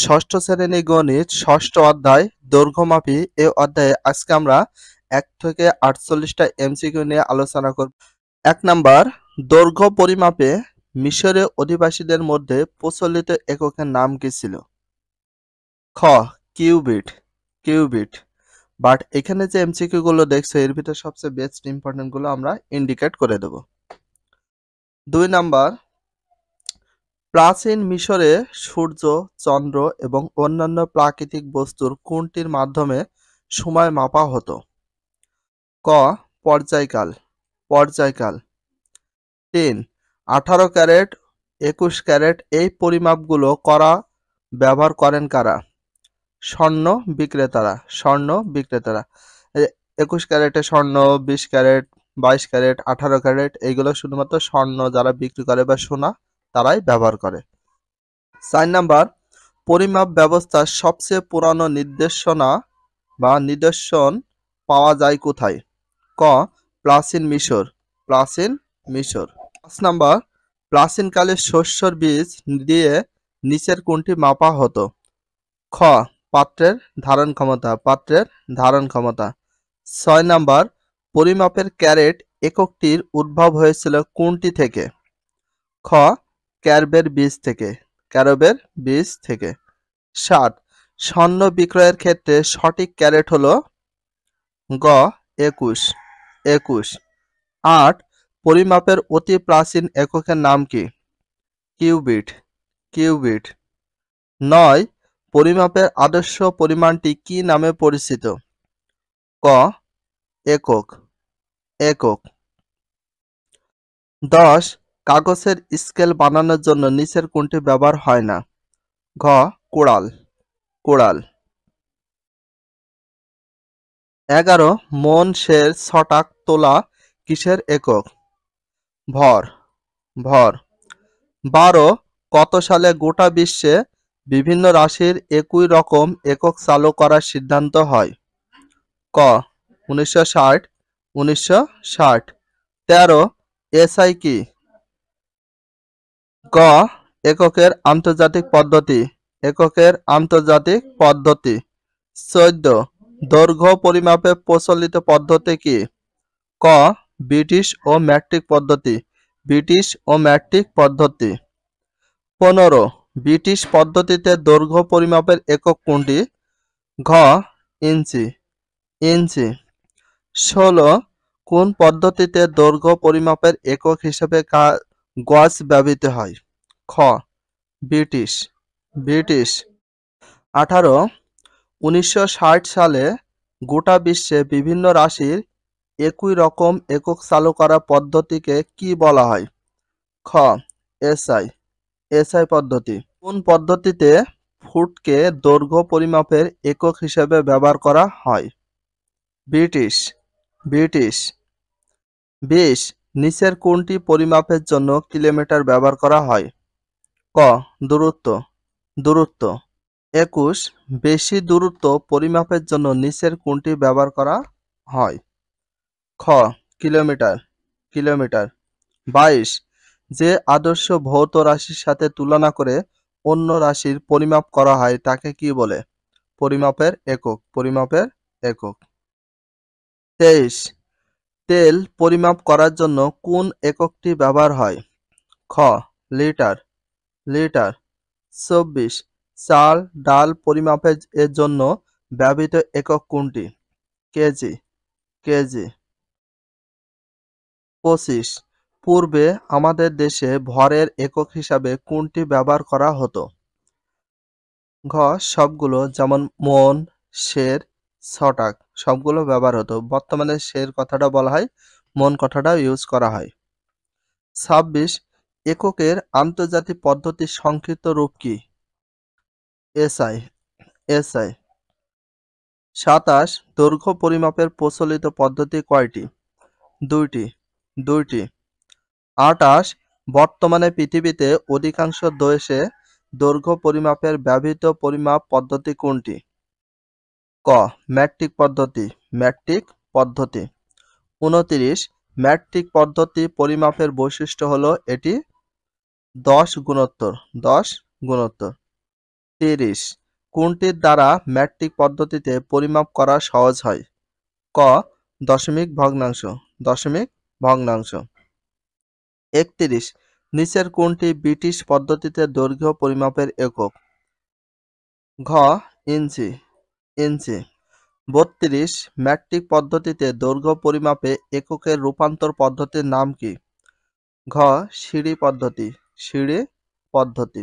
ষষ্ঠ শ্রেণী গণিত ষষ্ঠ অধ্যায় দৈর্ঘ্যমাপী। এই অধ্যায়ে আজকে আমরা 1 থেকে 48টা এমসিকিউ নিয়ে আলোচনা করব। 1 নাম্বার, দৈর্ঘ্য পরিমাপে মিশরীয় অধিবাসীদের মধ্যে প্রচলিত এককের নাম কি ছিল? খ. কিউবিট। কিউবিট। বাট এখানে যে এমসিকিউ গুলো দেখছো এর ভিতরে সবচেয়ে বেস্ট ইম্পর্টেন্ট গুলো আমরা ইন্ডিকেট করে দেব। 2 নাম্বার, প্রাচীন মিশরে সূর্য, চন্দ্র এবং অন্যান্য প্রাকৃতিক বস্তুর কোনটির মাধ্যমে সময় মাপা হতো? ক. পর্যায়কাল। পর্যায়কাল। 3. 18 ক্যারেট, 21 ক্যারেট এই পরিমাপগুলো ব্যবহার করেন কারা? স্বর্ণ বিক্রেতারা। স্বর্ণ বিক্রেতারা। 21 ক্যারেটে স্বর্ণ, 20 ক্যারেট, 22 ক্যারেট, 18 ক্যারেট এইগুলো শুধুমাত্র স্বর্ণ যারা বিক্রি করে বা সোনা তারাই ব্যবহার করে। 4 নাম্বার, পরিমাপ ব্যবস্থার সবচেয়ে পুরানো নিদর্শন পাওয়া যায় কোথায়? ক. প্রাচীন মিশর। প্রাচীন মিশর। 5 নাম্বার, প্রাচীনকালে শস্যর বীজ দিয়ে নিচের কোনটি মাপা হতো? খ. পাত্রের ধারণ ক্ষমতা। পাত্রের ধারণ ক্ষমতা। 6 নাম্বার, পরিমাপের ক্যারেট এককটির উদ্ভব হয়েছিল কোনটি থেকে? খ. ক্যারবের বীজ থেকে। ক্যারবের বীজ থেকে। 7. স্বর্ণ বিক্রয়ের ক্ষেত্রে সঠিক ক্যারেট হলো? গ. 21। 21। 8. পরিমাপের অতি প্রাচীন এককের নাম কি? কিউবিট। কিউবিট। 9. পরিমাপের আদর্শ পরিমাণটি কি নামে পরিচিত? ক. একক। একক। 10. কাগজের স্কেল বানানোর জন্য নিচের কোনটি ব্যবহার হয় না? ঘ. কুড়াল। কুড়াল। 11. মন, সের, ছটাক, তোলা কিসের একক? ভর। ভর। 12. কত সালে গোটা বিশ্বে বিভিন্ন রাশির একই রকম একক চালু করার সিদ্ধান্ত হয়? ক. 1960। 1960। 13. এসআই কি? গ. এককের আন্তর্জাতিক পদ্ধতি। এককের আন্তর্জাতিক পদ্ধতি। 14. দৈর্ঘ্য পরিমাপে প্রচলিত পদ্ধতি কি? ক. ব্রিটিশ ও ম্যাট্রিক পদ্ধতি। ব্রিটিশ ও ম্যাট্রিক পদ্ধতি। 15. ব্রিটিশ পদ্ধতিতে দৈর্ঘ্য পরিমাপের একক কোনটি? ঘ. ইঞ্চি। ইঞ্চি। 16. কোন পদ্ধতিতে দৈর্ঘ্য পরিমাপের একক হিসেবে গজ ব্যবহৃত হয়? খ. ব্রিটিশ। ব্রিটিশ। 18. 1960 সালে গোটা বিশ্বে বিভিন্ন রাশির একই রকম একক চালু করা পদ্ধতিকে কি বলা হয়? খ. এসআই। এসআই পদ্ধতি। কোন পদ্ধতিতে ফুটকে দৈর্ঘ্য পরিমাপের একক হিসেবে ব্যবহার করা হয়? ব্রিটিশ। ব্রিটিশ। 20. নিচের কোনটি পরিমাপের জন্য কিলোমিটার ব্যবহার করা হয়? ক. দূরত্ব। দূরত্ব। 21. বেশি দূরত্ব পরিমাপের জন্য নিচের কোনটি ব্যবহার করা হয়? খ. কিলোমিটার। কিলোমিটার। 22. যে আদর্শ ভৌত রাশির সাথে তুলনা করে অন্য রাশির পরিমাপ করা হয় তাকে কি বলে? পরিমাপের একক। পরিমাপের একক। 23. তেল পরিমাপ করার জন্য কোন এককটি ব্যবহার হয়? খ. লিটার। লিটার। 24. চাল, ডাল পরিমাপের এর জন্য ব্যবহৃত একক কোনটি? কেজি। কেজি। 25. পূর্বে আমাদের দেশে ভরের একক হিসাবে কোনটি ব্যবহার করা হতো? ঘ. সবগুলো, যেমন মন, সের, ছটাক সবগুলো ব্যবহার হতো। বর্তমানে সের কথাটা বলা হয়, মন কথাটা ইউজ করা হয়। 26. এককের আন্তর্জাতিক পদ্ধতির সংক্ষিপ্ত রূপ কি? এসআই। এসআই। 27. দৈর্ঘ্য পরিমাপের প্রচলিত পদ্ধতি কয়টি? দুইটি। দুইটি। 28. বর্তমানে পৃথিবীতে অধিকাংশ দেশে দৈর্ঘ্য পরিমাপের ব্যবহৃত পরিমাপ পদ্ধতি কোনটি? ক. ম্যাট্রিক পদ্ধতি। ম্যাট্রিক পদ্ধতি। 29. ম্যাট্রিক পদ্ধতি পরিমাপের বৈশিষ্ট্য হলো এটি 10 গুণোত্তর। 10 গুণোত্তর। 30 কোনটির দ্বারা ম্যাট্রিক পদ্ধতিতে পরিমাপ করা সহজ হয়? ক দশমিক ভগ্নাংশ। দশমিক ভগ্নাংশ। 31 নিচের কোনটি ব্রিটিশ পদ্ধতিতে দৈর্ঘ্য পরিমাপের একক? ঘ ইঞ্চি। ইঞ্চি। 32 ম্যাট্রিক পদ্ধতিতে দৈর্ঘ্য পরিমাপে এককের রূপান্তর পদ্ধতির নাম কি? ঘ সিঁড়ি পদ্ধতি। সিঁড়ি পদ্ধতি।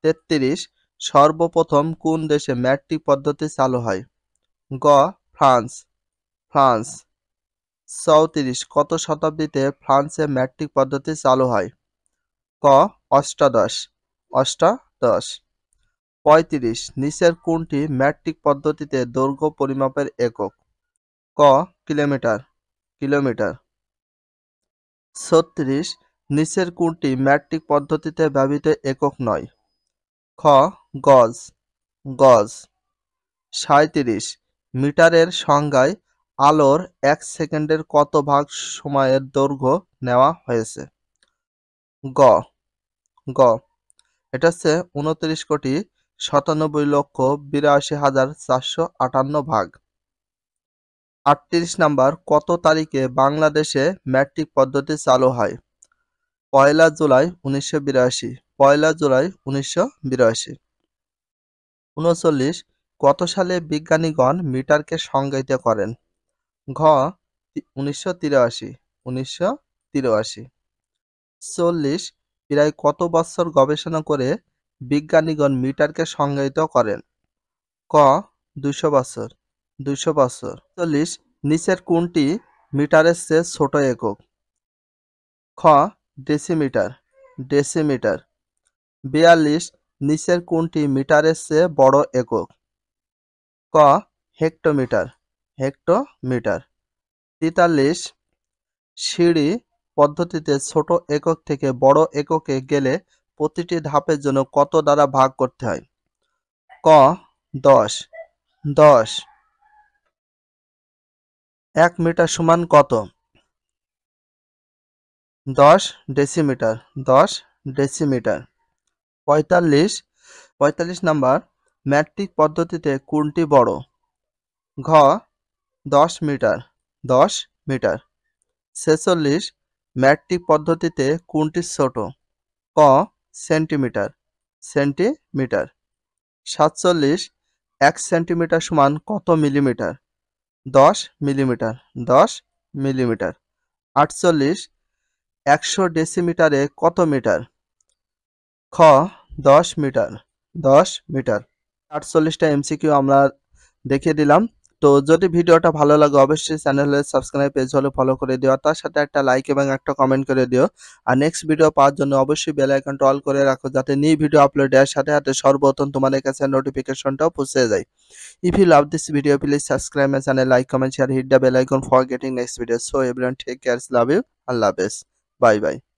33 সর্বপ্রথম কোন দেশে ম্যাট্রিক পদ্ধতি চালু হয়? গ ফ্রান্স। ফ্রান্স। 34 কত শতাব্দীতে ফ্রান্সে ম্যাট্রিক পদ্ধতি চালু হয়? ক অষ্টাদশ। অষ্টাদশ। 35 নিচের কোনটি ম্যাট্রিক পদ্ধতিতে দৈর্ঘ্য পরিমাপের একক? ক কিলোমিটার। কিলোমিটার। 36 নিচের কোনটি ম্যাট্রিক পদ্ধতিতে ব্যবহৃত একক নয়? খ গজ। গজ। 37 মিটারের সংজ্ঞায় আলোর 1 সেকেন্ডের কত ভাগ সময়ের দৈর্ঘ্য নেওয়া হয়েছে? গ গ এটা হচ্ছে 29,97,82,458 ভাগ। 38 নাম্বার কত তারিখে বাংলাদেশে ম্যাট্রিক পদ্ধতি চালু হয়? 1 জুলাই 1982। 1 জুলাই 1982। 39 কত সালে বিজ্ঞানীগণ মিটারকে সংজ্ঞায়িত করেন? ঘ 1983। 1983। 40 প্রায় কত বছর গবেষণা করে বিজ্ঞানীগণ মিটারকে সংজ্ঞায়িত করেন? ক 200 বছর। 200 বছর। 40 নিচের কোনটি মিটারের চেয়ে ছোট একক? খ ডেসিমিটার। ডেসিমিটার। 42 নিচের কোনটি মিটারের চেয়ে বড় একক? ক হেক্টোমিটার। হেক্টোমিটার। 43 সিঁড়ি পদ্ধতিতে ছোট একক থেকে বড় এককে গেলে প্রতিটি ধাপের জন্য কত দ্বারা ভাগ করতে হয়? ক 10। 10। 1 মিটার সমান কত? 10 ডেসিমিটার। 10 ডেসিমিটার। 45 নাম্বার ম্যাট্রিক পদ্ধতিতে কোনটি বড়? ঘ 10 মিটার। 10 মিটার। 46 ম্যাট্রিক পদ্ধতিতে কোনটি ছোট? ক সেন্টিমিটার। সেন্টিমিটার। 47 1 সেন্টিমিটার সমান কত মিলিমিটার? 10 মিলিমিটার। 10 মিলিমিটার। 48 100 ডেসিমিটারে কত মিটার? খ 10 মিটার। 10 মিটার। 48টা এমসিকিউ আমরা দেখিয়ে দিলাম। তো যদি ভিডিওটা ভালো লাগে অবশ্যই চ্যানেলে সাবস্ক্রাইব, পেজ হলে ফলো করে দিও, তার সাথে একটা লাইক এবং একটা কমেন্ট করে দিও। আর নেক্সট ভিডিও পাওয়ার জন্য অবশ্যই বেল আইকনটা অল করে রাখো, যাতে নিউ ভিডিও আপলোড দেওয়ার সাথে সাথে সর্বপ্রথম তোমাদের কাছে নোটিফিকেশনটাও পৌঁছে যায়। If you love this video, please subscribe my channel, like, comment, share, hit the bell icon for getting next video. So everyone take care, love you, Allah Hafiz. Bye bye.